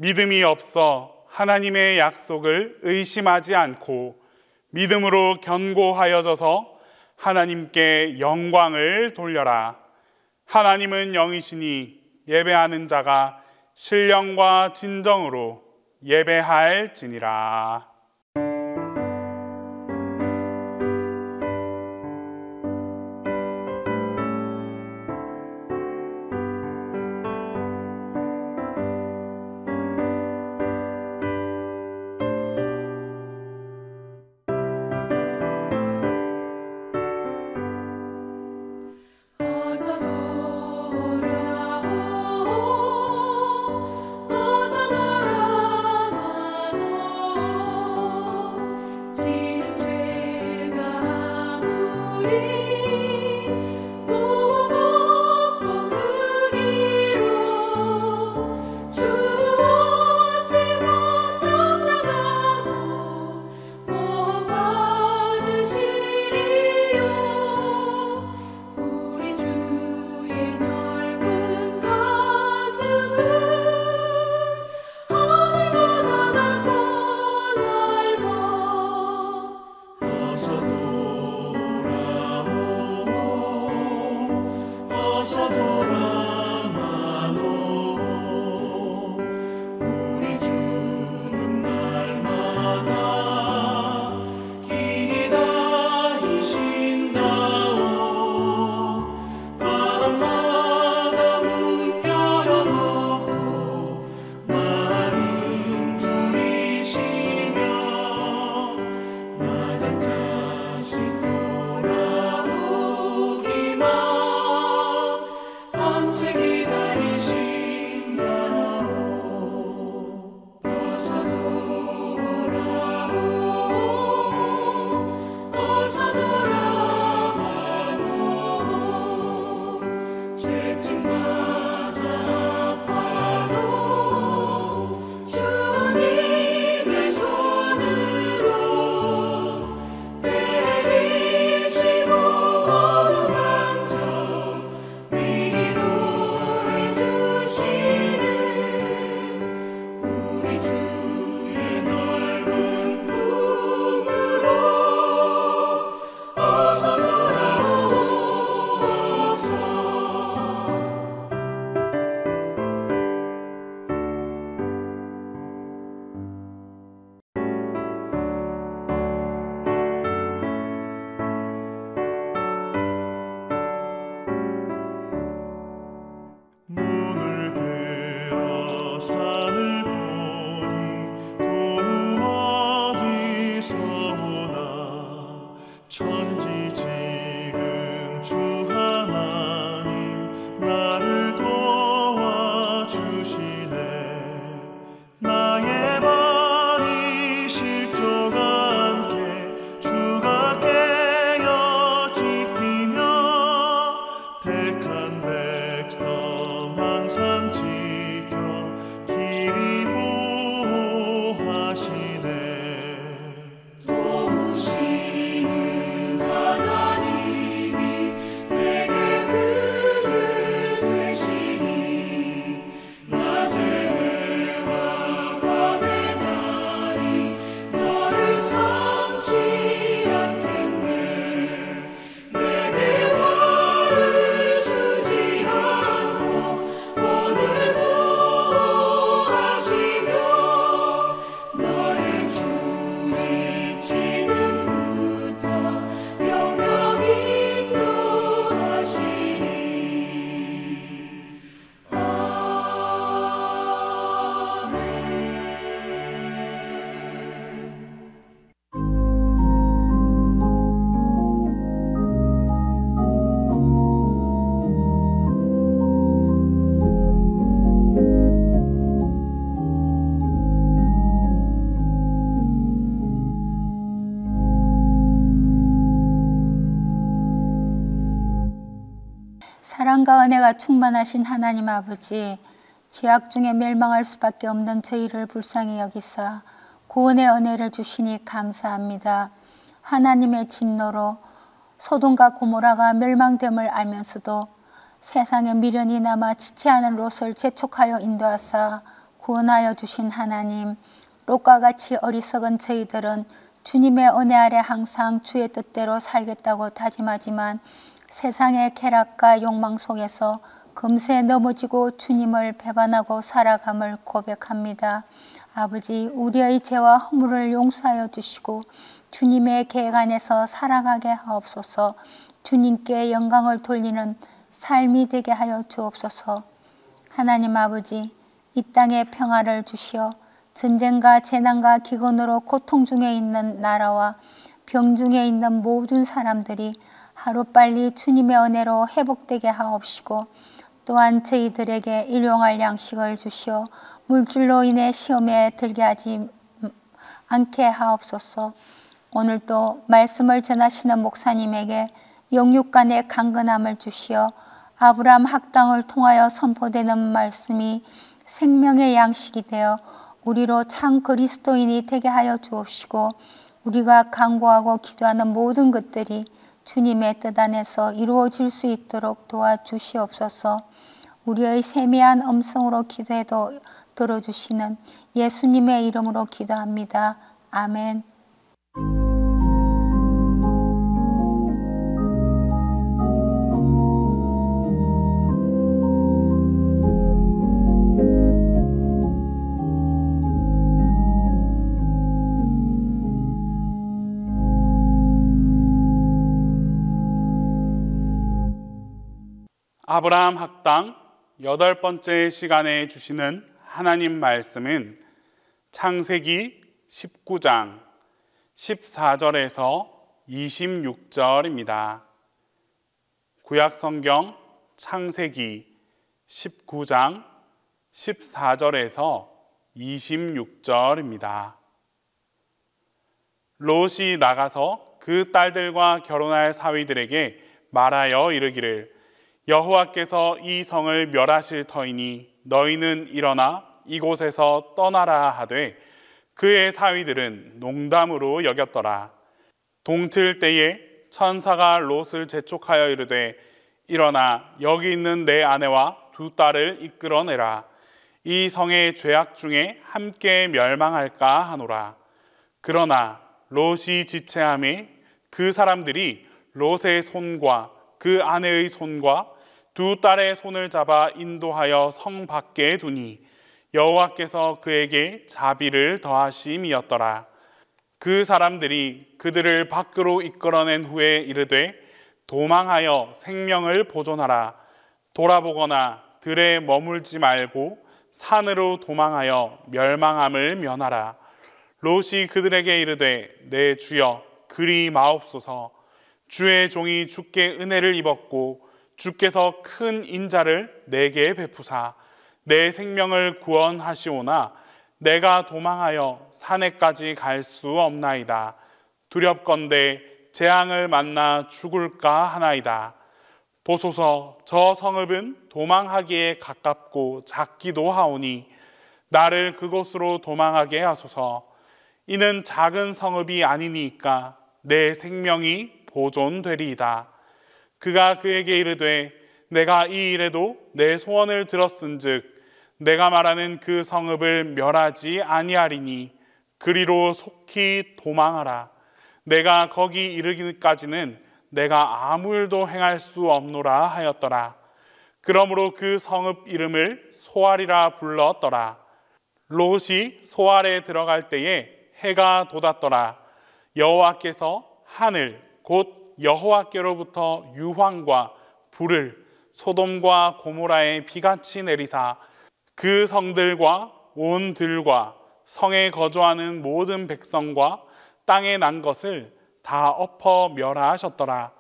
믿음이 없어 하나님의 약속을 의심하지 않고 믿음으로 견고하여져서 하나님께 영광을 돌려라. 하나님은 영이시니 예배하는 자가 신령과 진정으로 예배할지니라. 어서 돌아오 있어오나 천지지금 주 하나님 나를 도와주시네. 나의 발이 실족 않게 주가 깨어 지키며 택한 백성 항상 지켜 길이 보호하시네. 도우시는 하나님이 내게 그늘 되시니 낮의 해와 밤의 달이 너를 삼지 않겠네. 내게 화를 주지 않고 오늘 보호하시며 나의 주님 지금부터 영영 인도하시니. 아멘. 사랑과 은혜가 충만하신 하나님 아버지, 죄악 중에 멸망할 수밖에 없는 저희를 불쌍히 여기사 구원의 은혜를 주시니 감사합니다. 하나님의 진노로 소돔과 고모라가 멸망됨을 알면서도 세상에 미련이 남아 지체하는 롯을 재촉하여 인도하사 구원하여 주신 하나님, 롯과 같이 어리석은 저희들은 주님의 은혜 아래 항상 주의 뜻대로 살겠다고 다짐하지만 세상의 쾌락과 욕망 속에서 금세 넘어지고 주님을 배반하고 살아감을 고백합니다. 아버지, 우리의 죄와 허물을 용서하여 주시고 주님의 계획 안에서 살아가게 하옵소서. 주님께 영광을 돌리는 삶이 되게 하여 주옵소서. 하나님 아버지, 이 땅에 평화를 주시어 전쟁과 재난과 기근으로 고통 중에 있는 나라와 병 중에 있는 모든 사람들이 하루빨리 주님의 은혜로 회복되게 하옵시고, 또한 저희들에게 일용할 양식을 주시어 물질로 인해 시험에 들게 하지 않게 하옵소서. 오늘도 말씀을 전하시는 목사님에게 영육 간의 강건함을 주시어 아브라함 학당을 통하여 선포되는 말씀이 생명의 양식이 되어 우리로 참 그리스도인이 되게 하여 주옵시고, 우리가 간구하고 기도하는 모든 것들이 주님의 뜻 안에서 이루어질 수 있도록 도와주시옵소서. 우리의 세미한 음성으로 기도해도 들어주시는 예수님의 이름으로 기도합니다. 아멘. 아브라함 학당 8번째 시간에 주시는 하나님 말씀은 창세기 19장 14절에서 26절입니다. 구약성경 창세기 19장 14절에서 26절입니다. 롯이 나가서 그 딸들과 결혼할 사위들에게 말하여 이르기를, 여호와께서 이 성을 멸하실 터이니 너희는 일어나 이곳에서 떠나라 하되, 그의 사위들은 농담으로 여겼더라. 동틀 때에 천사가 롯을 재촉하여 이르되, 일어나 여기 있는 내 아내와 두 딸을 이끌어내라. 이 성의 죄악 중에 함께 멸망할까 하노라. 그러나 롯이 지체하매 그 사람들이 롯의 손과 그 아내의 손과 두 딸의 손을 잡아 인도하여 성 밖에 두니 여호와께서 그에게 자비를 더하심이었더라. 그 사람들이 그들을 밖으로 이끌어낸 후에 이르되, 도망하여 생명을 보존하라. 돌아보거나 들에 머물지 말고 산으로 도망하여 멸망함을 면하라. 롯이 그들에게 이르되 내 주여 그리 마옵소서. 주의 종이 주께 은혜를 입었고 주께서 큰 인자를 내게 베푸사 내 생명을 구원하시오나 내가 도망하여 산에까지 갈 수 없나이다. 두렵건대 재앙을 만나 죽을까 하나이다. 보소서, 저 성읍은 도망하기에 가깝고 작기도 하오니 나를 그곳으로 도망하게 하소서. 이는 작은 성읍이 아니니까 내 생명이 보존되리이다. 그가 그에게 이르되 내가 이 일에도 내 소원을 들었은즉 내가 말하는 그 성읍을 멸하지 아니하리니 그리로 속히 도망하라. 내가 거기 이르기까지는 내가 아무 일도 행할 수 없노라 하였더라. 그러므로 그 성읍 이름을 소알이라 불렀더라. 롯이 소알에 들어갈 때에 해가 돋았더라. 여호와께서 하늘 곧 여호와께로부터 유황과 불을 소돔과 고모라에 비같이 내리사 그 성들과 온 들과 성에 거주하는 모든 백성과 땅에 난 것을 다 엎어 멸하하셨더라.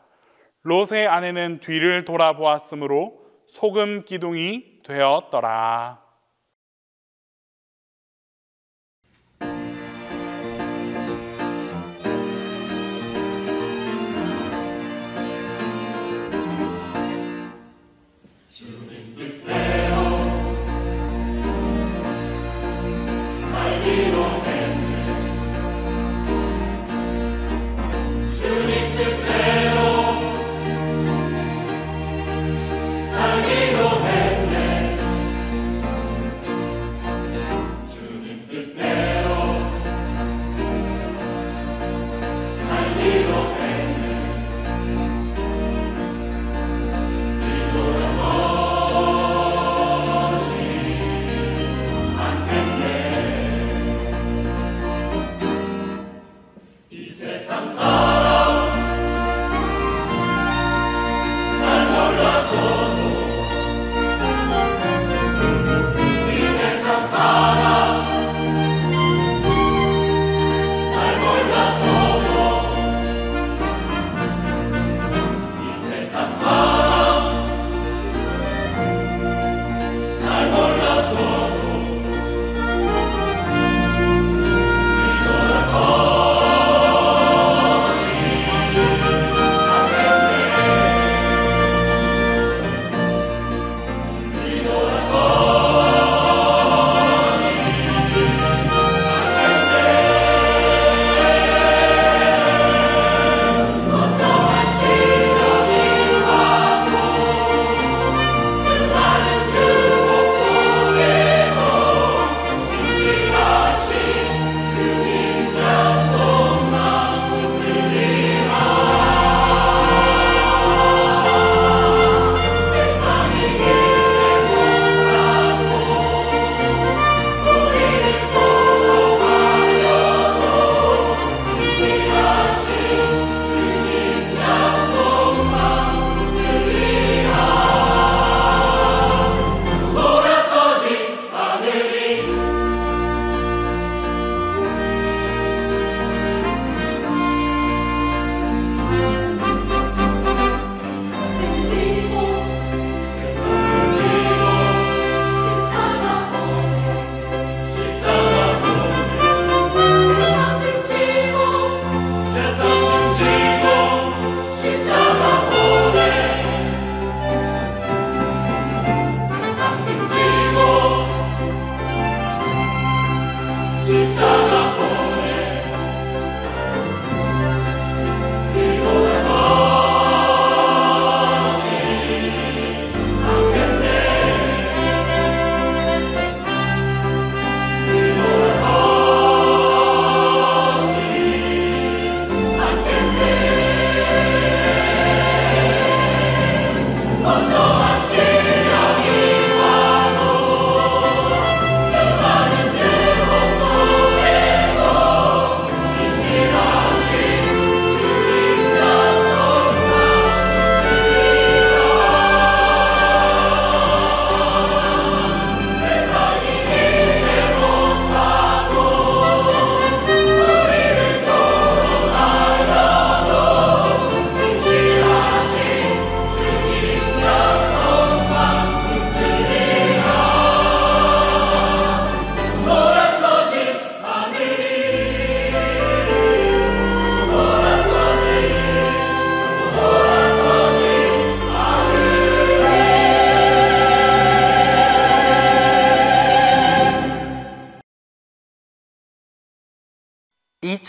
롯의 아내는 뒤를 돌아보았으므로 소금 기둥이 되었더라.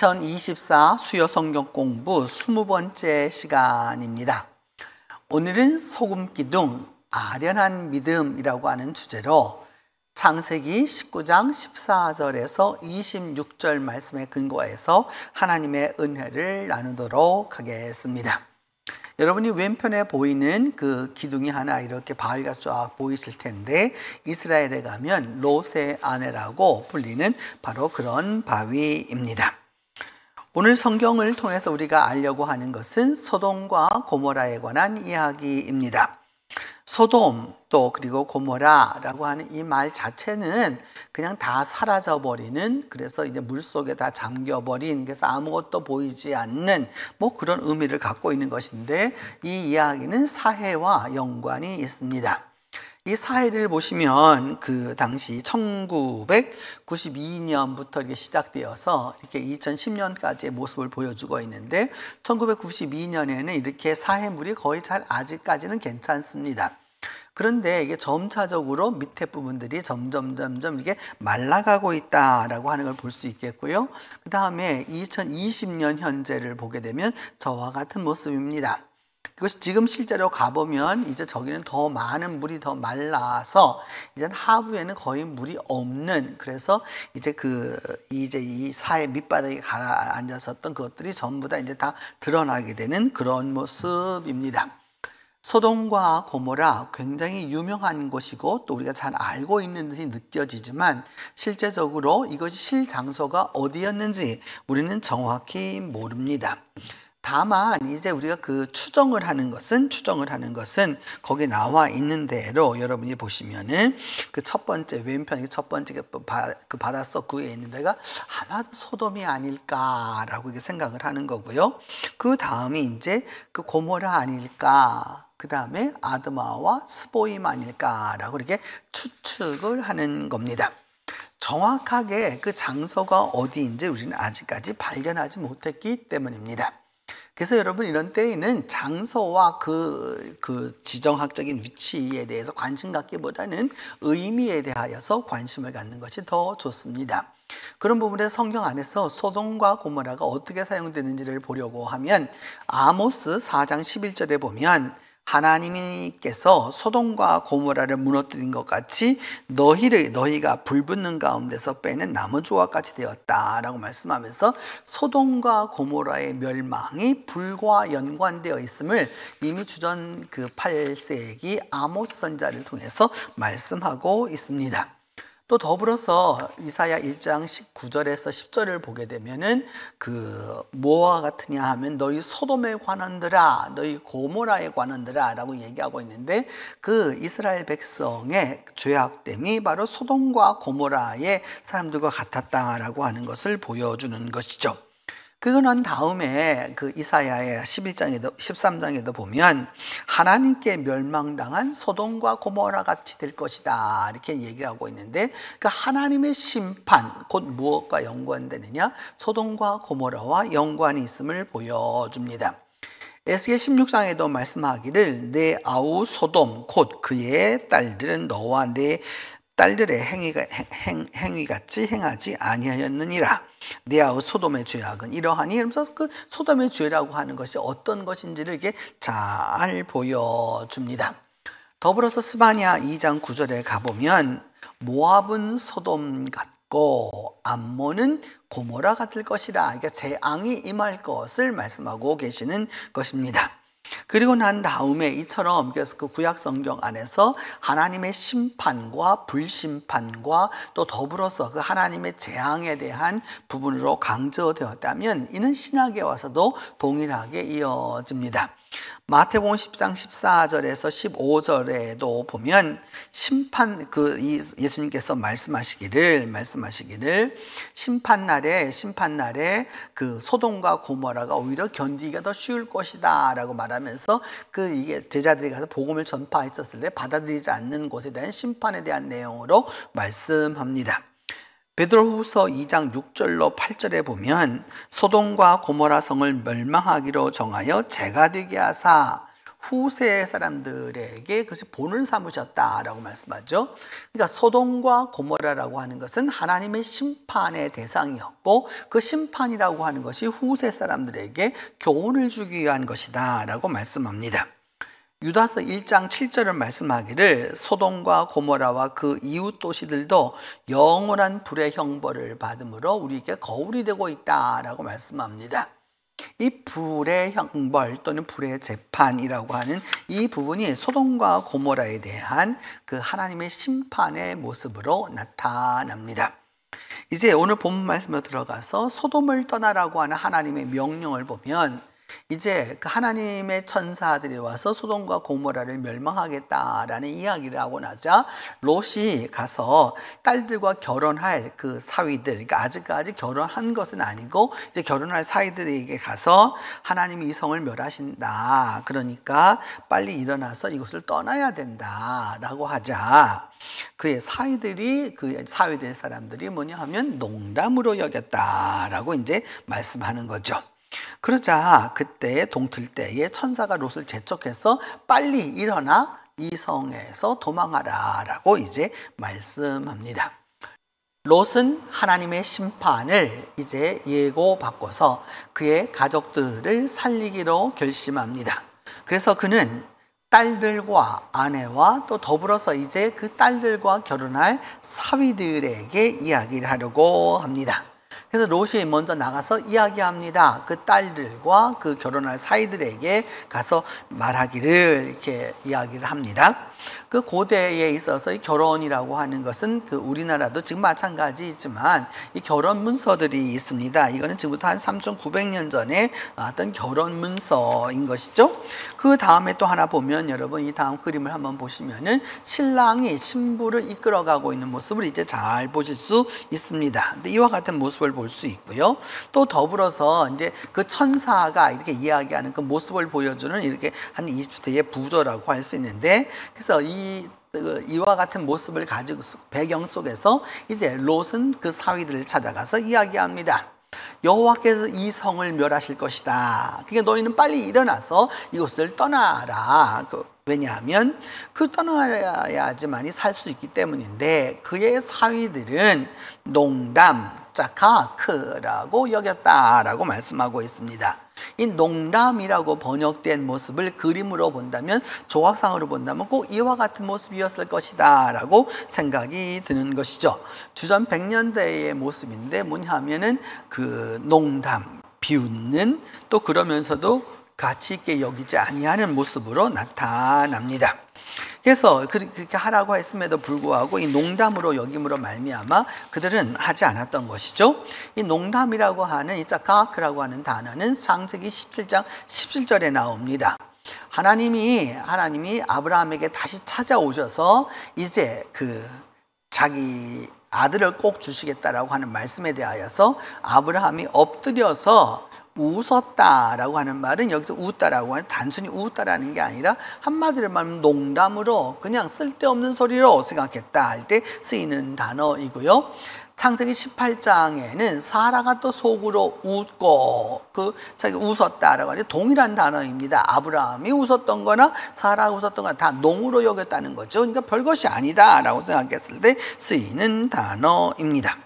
2024 수요 성경 공부 20번째 시간입니다. 오늘은 소금 기둥, 아련한 믿음이라고 하는 주제로 창세기 19장 14절에서 26절 말씀에 근거해서 하나님의 은혜를 나누도록 하겠습니다. 여러분이 왼편에 보이는 그 기둥이 하나 이렇게 바위가 쫙 보이실 텐데, 이스라엘에 가면 롯의 아내라고 불리는 바로 그런 바위입니다. 오늘 성경을 통해서 우리가 알려고 하는 것은 소돔과 고모라에 관한 이야기입니다. 소돔 또 그리고 고모라라고 하는 이 말 자체는 그냥 다 사라져버리는, 그래서 이제 물속에 다 잠겨버린, 그래서 아무것도 보이지 않는 뭐 그런 의미를 갖고 있는 것인데, 이 이야기는 사해와 연관이 있습니다. 이 사해를 보시면 그 당시 1992년부터 이렇게 시작되어서 이렇게 2010년까지의 모습을 보여주고 있는데, 1992년에는 이렇게 사해물이 거의 잘 아직까지는 괜찮습니다. 그런데 이게 점차적으로 밑에 부분들이 점점 이게 말라가고 있다라고 하는 걸 볼 수 있겠고요. 그 다음에 2020년 현재를 보게 되면 저와 같은 모습입니다. 그것이 지금 실제로 가보면 이제 저기는 더 많은 물이 더 말라서 이제 하부에는 거의 물이 없는, 그래서 이제 이 사해 밑바닥에 가라앉았었던 그것들이 전부 다 이제 다 드러나게 되는 그런 모습입니다. 소돔과 고모라 굉장히 유명한 곳이고 또 우리가 잘 알고 있는 듯이 느껴지지만, 실제적으로 이것이 실장소가 어디였는지 우리는 정확히 모릅니다. 다만 이제 우리가 추정을 하는 것은 거기에 나와 있는 대로 여러분이 보시면은 그 첫 번째 왼편, 첫 번째 그 바닷속 구에 있는 데가 아마도 소돔이 아닐까라고 이렇게 생각을 하는 거고요. 그 다음이 이제 그 고모라 아닐까, 그 다음에 아드마와 스보임 아닐까라고 이렇게 추측을 하는 겁니다. 정확하게 그 장소가 어디인지 우리는 아직까지 발견하지 못했기 때문입니다. 그래서 여러분, 이런 때에는 장소와 그 지정학적인 위치에 대해서 관심 갖기보다는 의미에 대하여서 관심을 갖는 것이 더 좋습니다. 그런 부분에서 성경 안에서 소돔과 고모라가 어떻게 사용되는지를 보려고 하면, 아모스 4장 11절에 보면 하나님께서 소돔과 고모라를 무너뜨린 것 같이 너희가 불붙는 가운데서 빼낸 나무주와 같이 되었다라고 말씀하면서 소돔과 고모라의 멸망이 불과 연관되어 있음을 이미 주전 8세기 아모스 선지자를 통해서 말씀하고 있습니다. 또 더불어서 이사야 1장 19절에서 10절을 보게 되면은 뭐와 같으냐 하면 너희 소돔에 관한들아, 너희 고모라에 관한들아 라고 얘기하고 있는데, 그 이스라엘 백성의 죄악됨이 바로 소돔과 고모라의 사람들과 같았다라고 하는 것을 보여주는 것이죠. 그거 난 다음에 이사야의 13장에도 보면 하나님께 멸망당한 소돔과 고모라 같이 될 것이다 이렇게 얘기하고 있는데, 하나님의 심판 곧 무엇과 연관되느냐? 소돔과 고모라와 연관이 있음을 보여줍니다. 에스겔 16장에도 말씀하기를 내 아우 소돔 곧 그의 딸들은 너와 내 딸들의 행위같이 행하지 아니하였느니라. 내 아우 소돔의 죄악은 이러하니, 이러면서 소돔의 죄라고 하는 것이 어떤 것인지를 이렇게 잘 보여줍니다. 더불어서 스바냐 2장 9절에 가보면 모압은 소돔 같고 암몬은 고모라 같을 것이라, 그러니까 재앙이 임할 것을 말씀하고 계시는 것입니다. 그리고 난 다음에 이처럼 그 구약 성경 안에서 하나님의 심판과 불심판과 또 더불어서 그 하나님의 재앙에 대한 부분으로 강조되었다면, 이는 신약에 와서도 동일하게 이어집니다. 마태복음 10장 14절에서 15절에도 보면 예수님께서 말씀하시기를 심판날에 소돔과 고모라가 오히려 견디기가 더 쉬울 것이다 라고 말하면서 이게 제자들이 가서 복음을 전파했었을 때 받아들이지 않는 곳에 대한 심판에 대한 내용으로 말씀합니다. 베드로후서 2장 6절로 8절에 보면 소돔과 고모라 성을 멸망하기로 정하여 재가 되게 하사 후세 사람들에게 그것이 본을 삼으셨다라고 말씀하죠. 그러니까 소돔과 고모라라고 하는 것은 하나님의 심판의 대상이었고 그 심판이라고 하는 것이 후세 사람들에게 교훈을 주기 위한 것이다 라고 말씀합니다. 유다서 1장 7절을 말씀하기를 소돔과 고모라와 그 이웃 도시들도 영원한 불의 형벌을 받음으로 우리에게 거울이 되고 있다라고 말씀합니다. 이 불의 형벌 또는 불의 재판이라고 하는 이 부분이 소돔과 고모라에 대한 그 하나님의 심판의 모습으로 나타납니다. 이제 오늘 본문 말씀으로 들어가서 소돔을 떠나라고 하는 하나님의 명령을 보면 이제 그 하나님의 천사들이 와서 소돔과 고모라를 멸망하겠다라는 이야기를 하고 나자 롯이 가서 딸들과 결혼할 그 사위들, 그러니까 아직까지 결혼한 것은 아니고 이제 결혼할 사위들에게 가서 하나님이 이 성을 멸하신다. 그러니까 빨리 일어나서 이곳을 떠나야 된다라고 하자. 그의 사위들이 그 사위될 사람들이 뭐냐 하면 농담으로 여겼다라고 이제 말씀하는 거죠. 그러자 그때 동틀 때에 천사가 롯을 재촉해서 빨리 일어나 이 성에서 도망하라 라고 이제 말씀합니다. 롯은 하나님의 심판을 이제 예고받고서 그의 가족들을 살리기로 결심합니다. 그래서 그는 딸들과 아내와 또 더불어서 이제 그 딸들과 결혼할 사위들에게 이야기를 하려고 합니다. 그래서 롯이 먼저 나가서 이야기합니다. 그 딸들과 그 결혼할 사이들에게 가서 말하기를 이렇게 이야기를 합니다. 그 고대에 있어서 이 결혼이라고 하는 것은 그 우리나라도 지금 마찬가지이지만 이 결혼 문서들이 있습니다. 이거는 지금부터 한 3,900년 전에 나왔던 결혼 문서인 것이죠. 그 다음에 또 하나 보면 여러분 이 다음 그림을 한번 보시면은 신랑이 신부를 이끌어가고 있는 모습을 이제 잘 보실 수 있습니다. 근데 이와 같은 모습을 볼 수 있고요. 또 더불어서 이제 그 천사가 이렇게 이야기하는 그 모습을 보여주는 이렇게 한 20대의 부조라고 할 수 있는데 그래서 이와 같은 모습을 가지고 배경 속에서 이제 롯은 그 사위들을 찾아가서 이야기합니다. 여호와께서 이 성을 멸하실 것이다. 그러니까 너희는 빨리 일어나서 이곳을 떠나라. 왜냐하면 그 떠나야지만이 살 수 있기 때문인데 그의 사위들은 농담, 짜카크라고 여겼다라고 말씀하고 있습니다. 이 농담이라고 번역된 모습을 그림으로 본다면 조각상으로 본다면 꼭 이와 같은 모습이었을 것이다 라고 생각이 드는 것이죠. 주전 100년대의 모습인데 뭐냐 하면은 그 농담, 비웃는 또 그러면서도 가치 있게 여기지 아니하는 모습으로 나타납니다. 그래서 그렇게 하라고 했음에도 불구하고 이 농담으로 여김으로 말미암아 그들은 하지 않았던 것이죠. 이 농담이라고 하는 이 짜카크라고 하는 단어는 창세기 17장 17절에 나옵니다. 하나님이 아브라함에게 다시 찾아오셔서 이제 그 자기 아들을 꼭 주시겠다라고 하는 말씀에 대하여서 아브라함이 엎드려서 웃었다라고 하는 말은 여기서 웃다라고 하는 단순히 웃다라는 게 아니라 한마디로 말하면 농담으로 그냥 쓸데없는 소리로 생각했다 할 때 쓰이는 단어이고요. 창세기 18장에는 사라가 또 속으로 웃고 자기 웃었다라고 하는 동일한 단어입니다. 아브라함이 웃었던 거나 사라가 웃었던 거나 다 농으로 여겼다는 거죠. 그러니까 별것이 아니다라고 생각했을 때 쓰이는 단어입니다.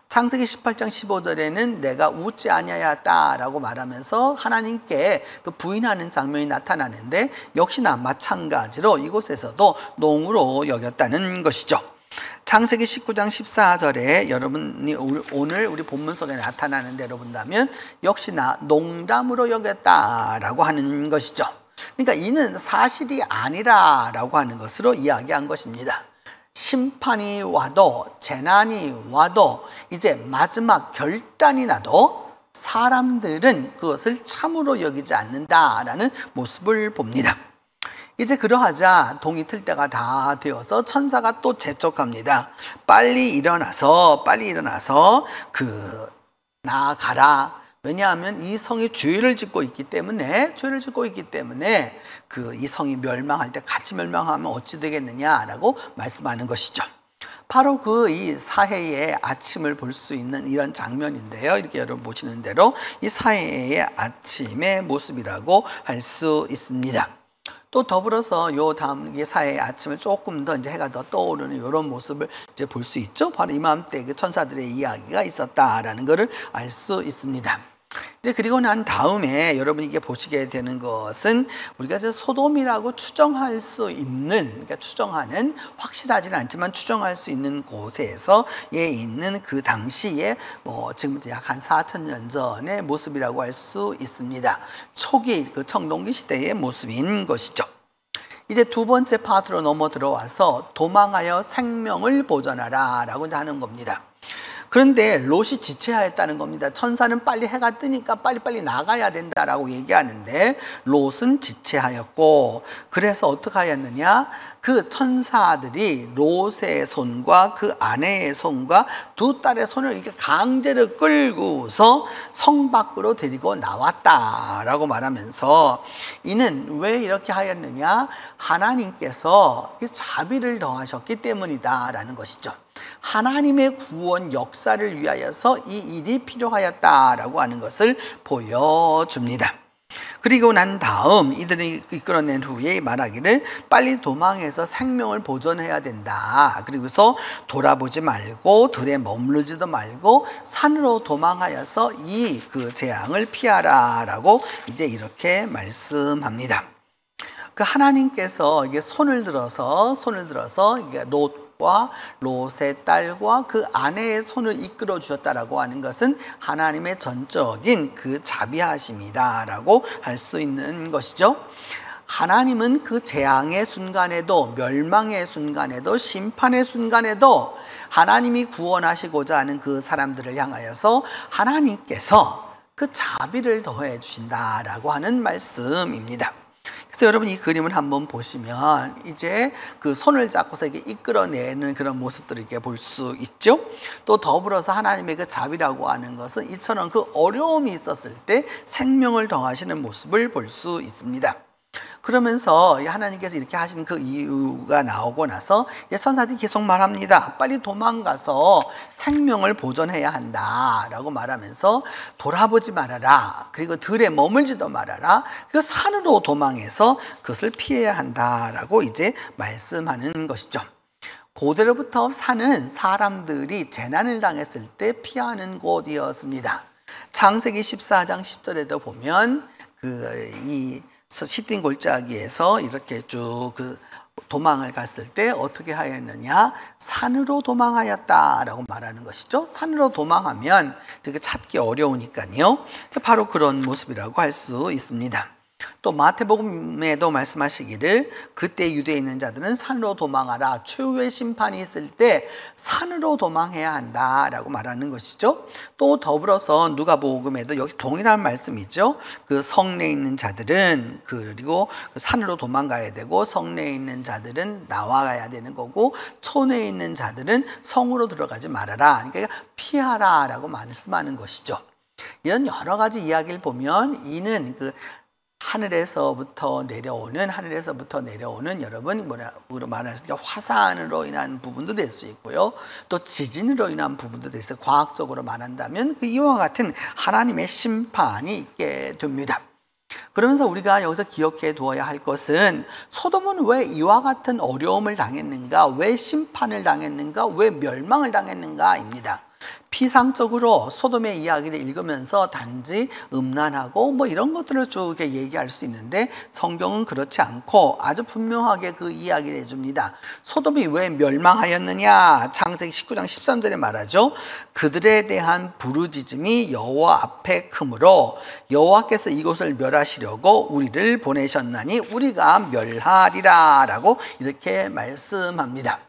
창세기 18장 15절에는 내가 웃지 아니하였다라고 말하면서 하나님께 그 부인하는 장면이 나타나는데 역시나 마찬가지로 이곳에서도 농으로 여겼다는 것이죠. 창세기 19장 14절에 여러분이 오늘 우리 본문 속에 나타나는 대로 본다면 역시나 농담으로 여겼다라고 하는 것이죠. 그러니까 이는 사실이 아니라라고 하는 것으로 이야기한 것입니다. 심판이 와도 재난이 와도 이제 마지막 결단이 나도 사람들은 그것을 참으로 여기지 않는다라는 모습을 봅니다. 이제 그러하자 동이 틀 때가 다 되어서 천사가 또 재촉합니다. 빨리 일어나서 나아가라. 왜냐하면 이 성이 죄를 짓고 있기 때문에 이 성이 멸망할 때 같이 멸망하면 어찌 되겠느냐라고 말씀하는 것이죠. 바로 이 사해의 아침을 볼 수 있는 이런 장면인데요. 이렇게 여러분 보시는 대로 이 사해의 아침의 모습이라고 할 수 있습니다. 또 더불어서 요 다음 예사의 아침에 조금 더 이제 해가 더 떠오르는 이런 모습을 이제 볼 수 있죠. 바로 이맘때 그 천사들의 이야기가 있었다라는 것을 알 수 있습니다. 이제 그리고 난 다음에 여러분이 이게 보시게 되는 것은 우리가 이제 소돔이라고 추정할 수 있는, 그러니까 추정하는, 확실하지는 않지만 추정할 수 있는 곳에서 있는 그 당시에 지금부터 약 한 4,000년 전의 모습이라고 할 수 있습니다. 초기 그 청동기 시대의 모습인 것이죠. 이제 두 번째 파트로 넘어 들어와서 도망하여 생명을 보존하라 라고 하는 겁니다. 그런데 롯이 지체하였다는 겁니다. 천사는 빨리 해가 뜨니까 빨리빨리 나가야 된다라고 얘기하는데 롯은 지체하였고, 그래서 어떻게 하였느냐? 그 천사들이 롯의 손과 그 아내의 손과 두 딸의 손을 이렇게 강제로 끌고서 성 밖으로 데리고 나왔다라고 말하면서, 이는 왜 이렇게 하였느냐? 하나님께서 자비를 더하셨기 때문이다라는 것이죠. 하나님의 구원 역사를 위하여서 이 일이 필요하였다라고 하는 것을 보여줍니다. 그리고 난 다음 이들이 이끌어낸 후에 말하기를 빨리 도망해서 생명을 보존해야 된다. 그리고서 돌아보지 말고 들에 머무르지도 말고 산으로 도망하여서 이 그 재앙을 피하라라고 이제 이렇게 말씀합니다. 그 하나님께서 이게 손을 들어서 이게 롯과 롯의 딸과 그 아내의 손을 이끌어 주셨다라고 하는 것은 하나님의 전적인 그 자비하심이다라고 할 수 있는 것이죠. 하나님은 그 재앙의 순간에도, 멸망의 순간에도, 심판의 순간에도 하나님이 구원하시고자 하는 그 사람들을 향하여서 하나님께서 그 자비를 더해 주신다라고 하는 말씀입니다. 그래서 여러분 이 그림을 한번 보시면 이제 그 손을 잡고서 이렇게 이끌어내는 그런 모습들을 이렇게 볼 수 있죠. 또 더불어서 하나님의 그 자비라고 하는 것은 이처럼 그 어려움이 있었을 때 생명을 더하시는 모습을 볼 수 있습니다. 그러면서 하나님께서 이렇게 하신 그 이유가 나오고 나서 이제 천사들이 계속 말합니다. 빨리 도망가서 생명을 보존해야 한다라고 말하면서 돌아보지 말아라. 그리고 들에 머물지도 말아라. 그리고 산으로 도망해서 그것을 피해야 한다라고 이제 말씀하는 것이죠. 고대로부터 산은 사람들이 재난을 당했을 때 피하는 곳이었습니다. 창세기 14장 10절에도 보면 이 시딘 골짜기에서 이렇게 쭉 그 도망을 갔을 때 어떻게 하였느냐? 산으로 도망하였다라고 말하는 것이죠. 산으로 도망하면 되게 찾기 어려우니까요. 바로 그런 모습이라고 할 수 있습니다. 또 마태복음에도 말씀하시기를 그때 유대에 있는 자들은 산으로 도망하라. 최후의 심판이 있을 때 산으로 도망해야 한다라고 말하는 것이죠. 또 더불어서 누가복음에도 역시 동일한 말씀이죠. 그 성내에 있는 자들은 그리고 산으로 도망가야 되고 성내에 있는 자들은 나와야 되는 거고 촌에 있는 자들은 성으로 들어가지 말아라. 그러니까 피하라라고 말씀하는 것이죠. 이런 여러 가지 이야기를 보면 이는 그 하늘에서부터 내려오는 여러분 뭐라고 말하니까 화산으로 인한 부분도 될 수 있고요. 또 지진으로 인한 부분도 될 수 있어요. 과학적으로 말한다면 그 이와 같은 하나님의 심판이 있게 됩니다. 그러면서 우리가 여기서 기억해 두어야 할 것은 소돔은 왜 이와 같은 어려움을 당했는가, 왜 심판을 당했는가, 왜 멸망을 당했는가입니다. 피상적으로 소돔의 이야기를 읽으면서 단지 음란하고 뭐 이런 것들을 쭉 얘기할 수 있는데 성경은 그렇지 않고 아주 분명하게 그 이야기를 해줍니다. 소돔이 왜 멸망하였느냐? 창세기 19장 13절에 말하죠. 그들에 대한 부르짖음이 여호와 앞에 크므로 여호와께서 이곳을 멸하시려고 우리를 보내셨나니 우리가 멸하리라 라고 이렇게 말씀합니다.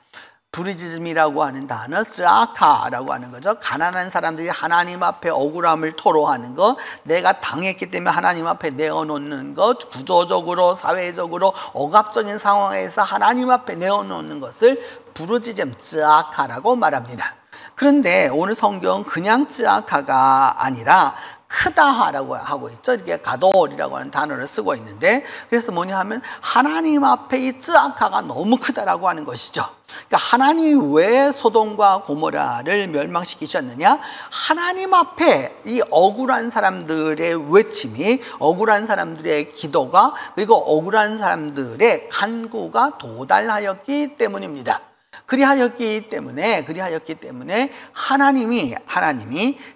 부르짖음이라고 하는 단어 스라카라고 하는 거죠. 가난한 사람들이 하나님 앞에 억울함을 토로하는 것, 내가 당했기 때문에 하나님 앞에 내어놓는 것, 구조적으로 사회적으로 억압적인 상황에서 하나님 앞에 내어놓는 것을 부르짖음 스라카라고 말합니다. 그런데 오늘 성경은 그냥 스라카가 아니라 크다라고 하고 있죠. 이게 가돌이라고 하는 단어를 쓰고 있는데, 그래서 뭐냐 하면 하나님 앞에 이 쯔아카가 너무 크다라고 하는 것이죠. 그러니까 하나님이 왜 소돔과 고모라를 멸망시키셨느냐? 하나님 앞에 이 억울한 사람들의 외침이, 억울한 사람들의 기도가, 그리고 억울한 사람들의 간구가 도달하였기 때문입니다. 그리하였기 때문에 하나님이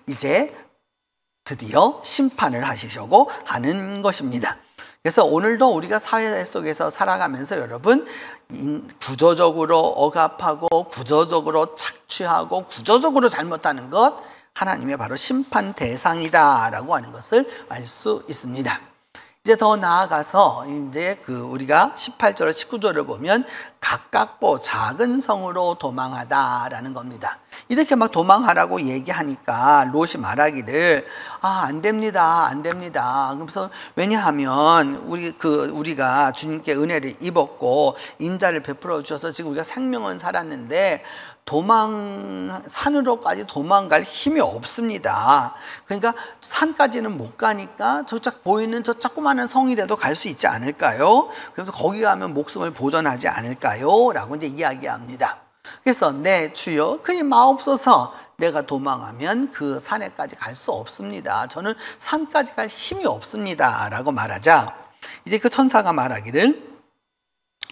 이제 드디어 심판을 하시려고 하는 것입니다. 그래서 오늘도 우리가 사회 속에서 살아가면서 여러분, 구조적으로 억압하고 구조적으로 착취하고 구조적으로 잘못하는 것, 하나님의 바로 심판 대상이다라고 하는 것을 알 수 있습니다. 이제 더 나아가서 이제 우리가 18절, 19절을 보면 가깝고 작은 성으로 도망하다라는 겁니다. 이렇게 막 도망하라고 얘기하니까 롯이 말하기를 안 됩니다. 그래서 왜냐하면 우리가 주님께 은혜를 입었고 인자를 베풀어 주셔서 지금 우리가 생명은 살았는데 산으로까지 도망갈 힘이 없습니다. 그러니까 산까지는 못 가니까 저쪽 보이는 저 조그마한 성이라도 갈 수 있지 않을까요? 그래서 거기 가면 목숨을 보존하지 않을까요? 라고 이제 이야기합니다. 그래서 네 주여 그리 마옵소서, 내가 도망하면 그 산에까지 갈 수 없습니다. 저는 산까지 갈 힘이 없습니다. 라고 말하자, 이제 그 천사가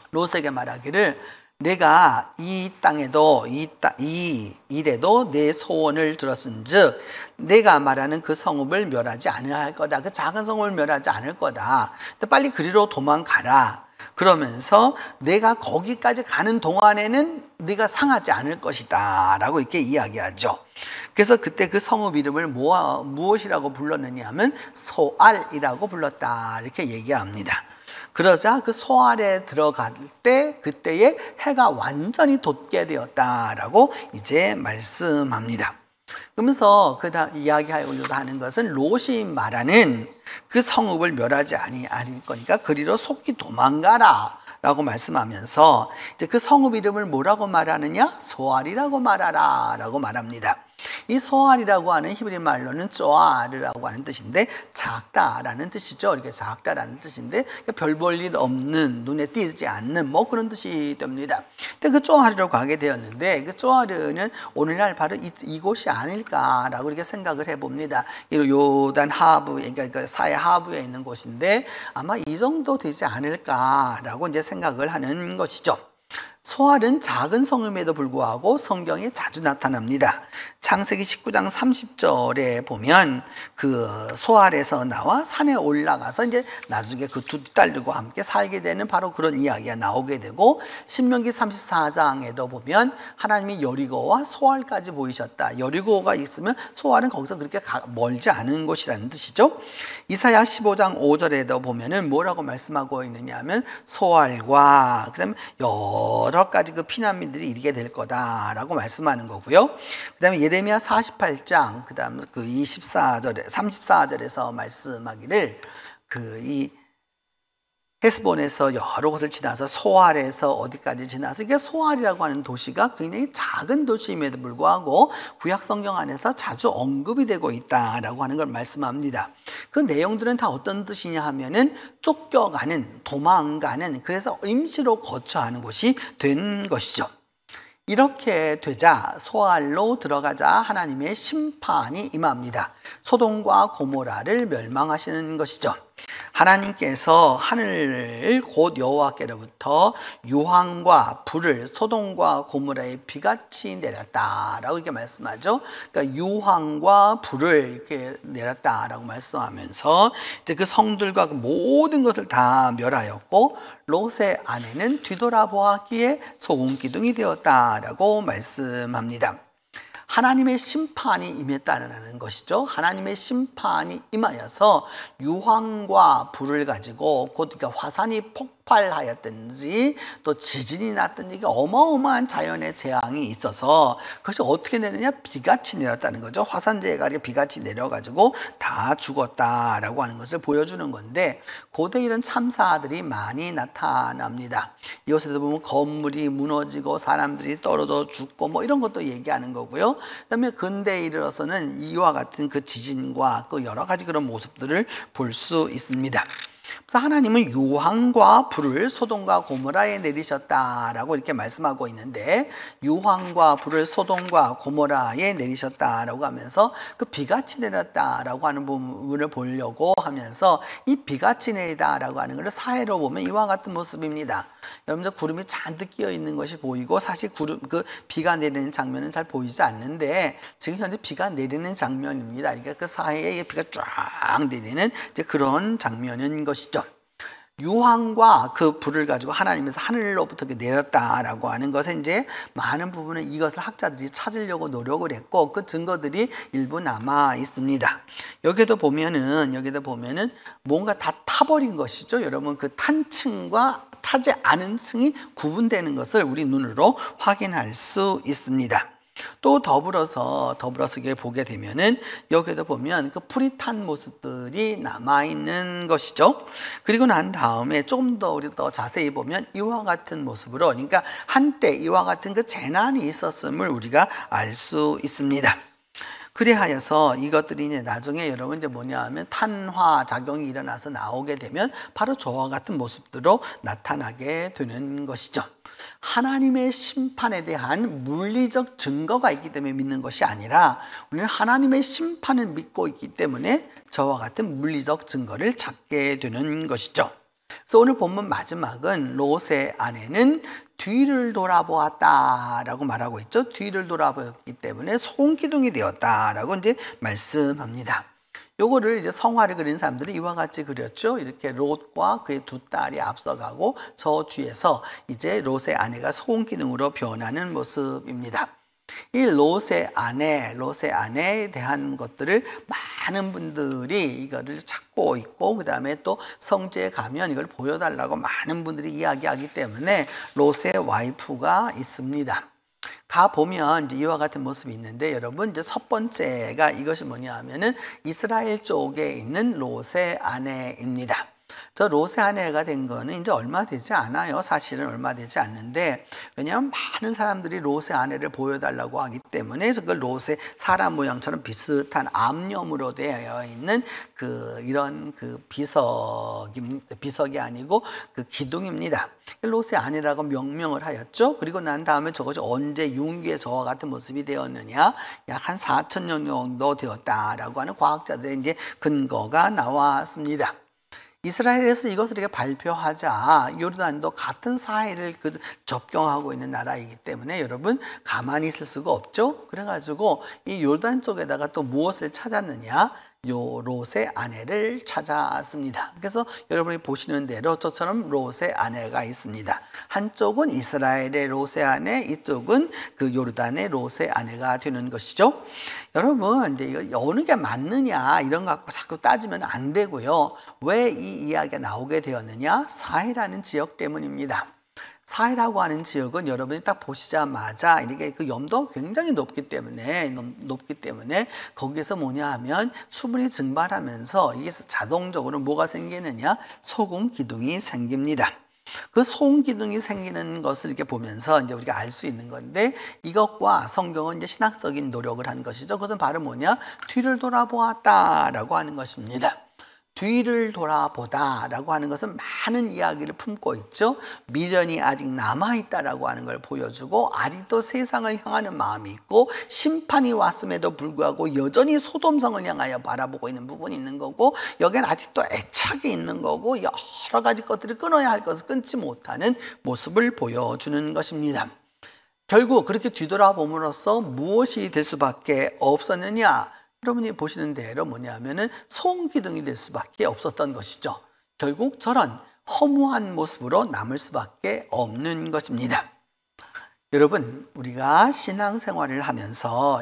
롯에게 말하기를 내가 이 땅에도 이 일에도 내 소원을 들었은즉 내가 말하는 그 성읍을 멸하지 않을 거다. 그 작은 성읍을 멸하지 않을 거다. 빨리 그리로 도망가라. 그러면서 내가 거기까지 가는 동안에는 네가 상하지 않을 것이다 라고 이렇게 이야기하죠. 그래서 그때 그 성읍 이름을 무엇이라고 불렀느냐 하면 소알이라고 불렀다, 이렇게 얘기합니다. 그러자 그 소알에 들어갈 때 그때에 해가 완전히 돋게 되었다라고 이제 말씀합니다. 그러면서 그다음 이야기하려고 하는 것은 롯이 말하는 그 성읍을 멸하지 아닐 거니까 그리로 속히 도망가라 라고 말씀하면서 이제 그 성읍 이름을 뭐라고 말하느냐? 소알이라고 말하라 라고 말합니다. 이 소알이라고 하는 히브리 말로는 쪼아르라고 하는 뜻인데 작다라는 뜻이죠. 이렇게 작다라는 뜻인데 별 볼 일 없는, 눈에 띄지 않는 뭐 그런 뜻이 됩니다. 근데 그 쪼아르로 가게 되었는데 그 쪼아르는 오늘날 바로 이곳이 아닐까라고 이렇게 생각을 해봅니다. 요단 하부, 그러니까 사해 하부에 있는 곳인데 아마 이 정도 되지 않을까라고 이제 생각을 하는 것이죠. 소알은 작은 성임에도 불구하고 성경에 자주 나타납니다. 창세기 19장 30절에 보면 그 소알에서 나와 산에 올라가서 이제 나중에 그 두 딸들과 함께 살게 되는 바로 그런 이야기가 나오게 되고, 신명기 34장에도 보면 하나님이 여리고와 소알까지 보이셨다. 여리고가 있으면 소알은 거기서 그렇게 멀지 않은 곳이라는 뜻이죠. 이사야 15장 5절에도 보면은 뭐라고 말씀하고 있느냐 하면 소알과 그다음에 여러 가지 그 피난민들이 이르게 될 거다라고 말씀하는 거고요. 그다음에 예레미야 48장 그다음 그 34절에서 말씀하기를 이 헤스본에서 여러 곳을 지나서 소알에서 어디까지 지나서, 이게 소알이라고 하는 도시가 굉장히 작은 도시임에도 불구하고 구약 성경 안에서 자주 언급이 되고 있다라고 하는 걸 말씀합니다. 그 내용들은 다 어떤 뜻이냐 하면은 쫓겨가는, 도망가는, 그래서 임시로 거처하는 곳이 된 것이죠. 이렇게 되자 소알로 들어가자 하나님의 심판이 임합니다. 소돔과 고모라를 멸망하시는 것이죠. 하나님께서 하늘 곧 여호와께로부터 유황과 불을 소돔과 고모라에 비같이 내렸다라고 이렇게 말씀하죠. 그러니까 유황과 불을 이렇게 내렸다라고 말씀하면서 이제 그 성들과 그 모든 것을 다 멸하였고 롯의 아내는 뒤돌아보았기에 소금 기둥이 되었다라고 말씀합니다. 하나님의 심판이 임했다는 것이죠. 하나님의 심판이 임하여서 유황과 불을 가지고 곧 그러니까 화산이 폭발하였든지 또 지진이 났든지 어마어마한 자연의 재앙이 있어서 그것이 어떻게 내리냐? 비같이 내렸다는 거죠. 화산재해가 비같이 내려가지고 다 죽었다라고 하는 것을 보여주는 건데, 고대 이런 참사들이 많이 나타납니다. 이것에도 보면 건물이 무너지고 사람들이 떨어져 죽고 뭐 이런 것도 얘기하는 거고요. 그다음에 근대에 이르러서는 이와 같은 그 지진과 그 여러 가지 그런 모습들을 볼 수 있습니다. 그래서 하나님은 유황과 불을 소돔과 고모라에 내리셨다라고 이렇게 말씀하고 있는데, 유황과 불을 소돔과 고모라에 내리셨다라고 하면서 그 비같이 내렸다라고 하는 부분을 보려고 하면서, 이 비같이 내리다라고 하는 것을 사해로 보면 이와 같은 모습입니다. 여러분들 구름이 잔뜩 끼어 있는 것이 보이고, 사실 그 비가 내리는 장면은 잘 보이지 않는데 지금 현재 비가 내리는 장면입니다. 그러니까 그 사해에 비가 쫙 내리는 이제 그런 장면인 것이죠. 유황과 그 불을 가지고 하나님께서 하늘로부터 내렸다라고 하는 것에 이제 많은 부분은 이것을 학자들이 찾으려고 노력을 했고, 그 증거들이 일부 남아 있습니다. 여기도 보면은 뭔가 다 타버린 것이죠. 여러분, 그 탄 층과 타지 않은 층이 구분되는 것을 우리 눈으로 확인할 수 있습니다. 또 더불어서 이게 보게 되면은 여기도 보면 그 풀이 탄 모습들이 남아 있는 것이죠. 그리고 난 다음에 조금 더 우리 더 자세히 보면 이와 같은 모습으로, 그러니까 한때 이와 같은 그 재난이 있었음을 우리가 알 수 있습니다. 그리하여서 이것들이 이제 나중에 여러분 이제 뭐냐 하면 탄화 작용이 일어나서 나오게 되면 바로 저와 같은 모습들로 나타나게 되는 것이죠. 하나님의 심판에 대한 물리적 증거가 있기 때문에 믿는 것이 아니라, 우리는 하나님의 심판을 믿고 있기 때문에 저와 같은 물리적 증거를 찾게 되는 것이죠. 그래서 오늘 본문 마지막은 롯의 아내는 뒤를 돌아보았다라고 말하고 있죠. 뒤를 돌아보았기 때문에 소금기둥이 되었다라고 이제 말씀합니다. 요거를 이제 성화를 그린 사람들이 이와 같이 그렸죠. 이렇게 롯과 그의 두 딸이 앞서가고 저 뒤에서 이제 롯의 아내가 소금기둥으로 변하는 모습입니다. 이 롯의 아내에 대한 것들을 많은 분들이 이거를 찾고 있고, 그 다음에 또 성지에 가면 이걸 보여달라고 많은 분들이 이야기하기 때문에 롯의 와이프가 있습니다. 가보면 이제 이와 같은 모습이 있는데, 여러분 이제 첫 번째가 이것이 뭐냐 하면은 이스라엘 쪽에 있는 롯의 아내입니다. 저 롯의 아내가 된 거는 이제 얼마 되지 않아요. 사실은 얼마 되지 않는데, 왜냐하면 많은 사람들이 롯의 아내를 보여달라고 하기 때문에 그 롯의 사람 모양처럼 비슷한 암염으로 되어 있는 이런 비석이 아니고 그 기둥입니다. 롯의 아내라고 명명을 하였죠. 그리고 난 다음에 저것이 언제 융기에 저와 같은 모습이 되었느냐, 약 한 4,000년 정도 되었다라고 하는 과학자들의 이제 근거가 나왔습니다. 이스라엘에서 이것을 이렇게 발표하자 요르단도 같은 사해를 접경하고 있는 나라이기 때문에 여러분 가만히 있을 수가 없죠. 그래가지고 이 요르단 쪽에다가 또 무엇을 찾았느냐, 요 롯의 아내를 찾았습니다. 그래서 여러분이 보시는 대로 저처럼 롯의 아내가 있습니다. 한쪽은 이스라엘의 롯의 아내, 이쪽은 그 요르단의 롯의 아내가 되는 것이죠. 여러분 이제 이거 어느 게 맞느냐 이런 거 갖고 자꾸 따지면 안 되고요. 왜 이 이야기가 나오게 되었느냐, 사해라는 지역 때문입니다. 사해라고 하는 지역은 여러분이 딱 보시자마자 이렇게 그 염도가 굉장히 높기 때문에 거기에서 뭐냐 하면 수분이 증발하면서 이게 자동적으로 뭐가 생기느냐, 소금 기둥이 생깁니다. 그 소금 기둥이 생기는 것을 이렇게 보면서 이제 우리가 알 수 있는 건데, 이것과 성경은 이제 신학적인 노력을 한 것이죠. 그것은 바로 뭐냐, 뒤를 돌아보았다라고 하는 것입니다. 뒤를 돌아보다라고 하는 것은 많은 이야기를 품고 있죠. 미련이 아직 남아있다라고 하는 걸 보여주고, 아직도 세상을 향하는 마음이 있고, 심판이 왔음에도 불구하고 여전히 소돔성을 향하여 바라보고 있는 부분이 있는 거고, 여기는 아직도 애착이 있는 거고, 여러 가지 것들을 끊어야 할 것을 끊지 못하는 모습을 보여주는 것입니다. 결국 그렇게 뒤돌아봄으로써 무엇이 될 수밖에 없었느냐, 여러분이 보시는 대로 뭐냐면은 소금기둥이 될 수밖에 없었던 것이죠. 결국 저런 허무한 모습으로 남을 수밖에 없는 것입니다. 여러분, 우리가 신앙생활을 하면서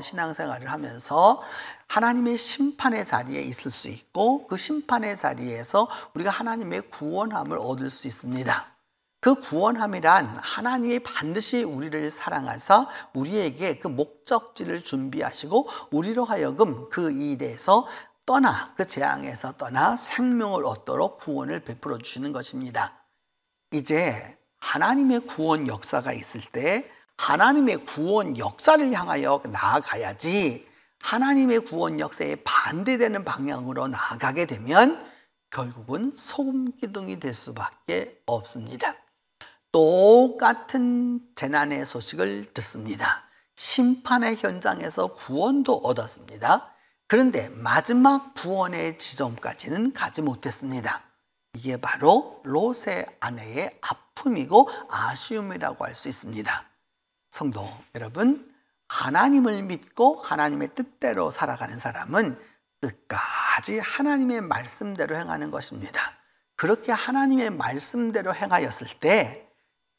하나님의 심판의 자리에 있을 수 있고, 그 심판의 자리에서 우리가 하나님의 구원함을 얻을 수 있습니다. 그 구원함이란 하나님이 반드시 우리를 사랑하사 우리에게 그 목적지를 준비하시고 우리로 하여금 그 일에서 떠나, 그 재앙에서 떠나 생명을 얻도록 구원을 베풀어 주시는 것입니다. 이제 하나님의 구원 역사가 있을 때 하나님의 구원 역사를 향하여 나아가야지, 하나님의 구원 역사에 반대되는 방향으로 나아가게 되면 결국은 소금기둥이 될 수밖에 없습니다. 똑같은 재난의 소식을 듣습니다. 심판의 현장에서 구원도 얻었습니다. 그런데 마지막 구원의 지점까지는 가지 못했습니다. 이게 바로 롯의 아내의 아픔이고 아쉬움이라고 할 수 있습니다. 성도 여러분, 하나님을 믿고 하나님의 뜻대로 살아가는 사람은 끝까지 하나님의 말씀대로 행하는 것입니다. 그렇게 하나님의 말씀대로 행하였을 때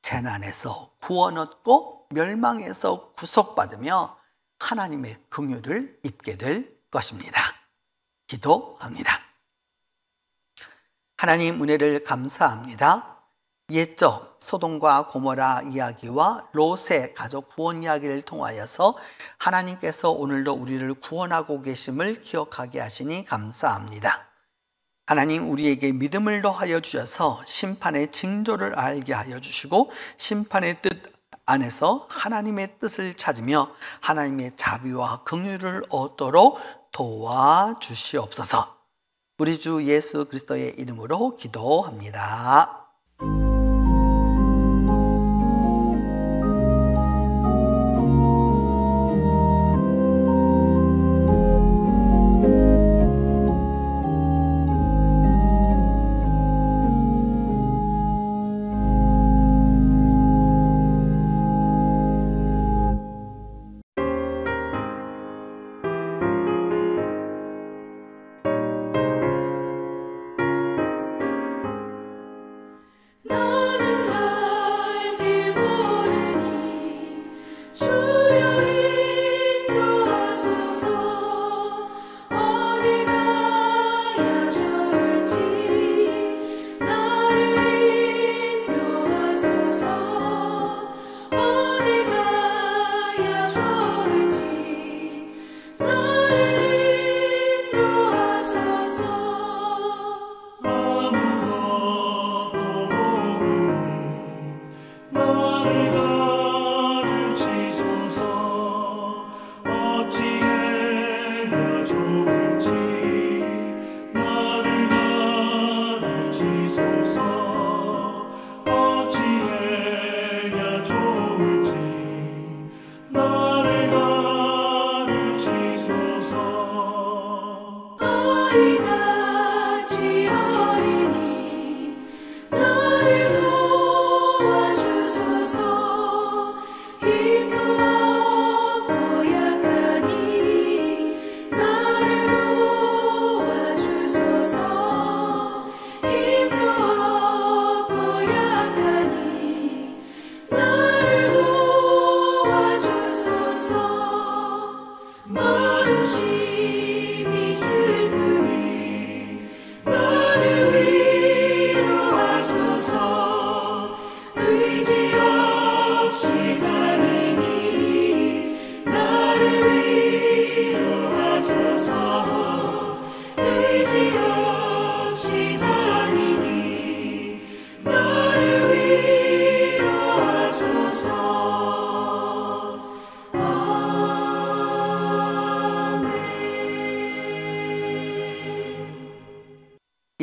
재난에서 구원 얻고 멸망에서 구속받으며 하나님의 긍휼을 입게 될 것입니다. 기도합니다. 하나님 은혜를 감사합니다. 옛적 소돔과 고모라 이야기와 롯의 가족 구원 이야기를 통하여서 하나님께서 오늘도 우리를 구원하고 계심을 기억하게 하시니 감사합니다. 하나님, 우리에게 믿음을 더하여 주셔서 심판의 징조를 알게 하여 주시고 심판의 뜻 안에서 하나님의 뜻을 찾으며 하나님의 자비와 긍휼을 얻도록 도와주시옵소서. 우리 주 예수 그리스도의 이름으로 기도합니다.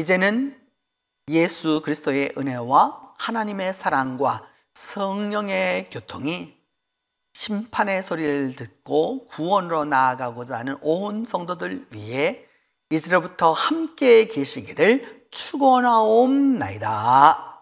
이제는 예수 그리스도의 은혜와 하나님의 사랑과 성령의 교통이 심판의 소리를 듣고 구원으로 나아가고자 하는 온 성도들 위해 이제로부터 함께 계시기를 축원하옵나이다.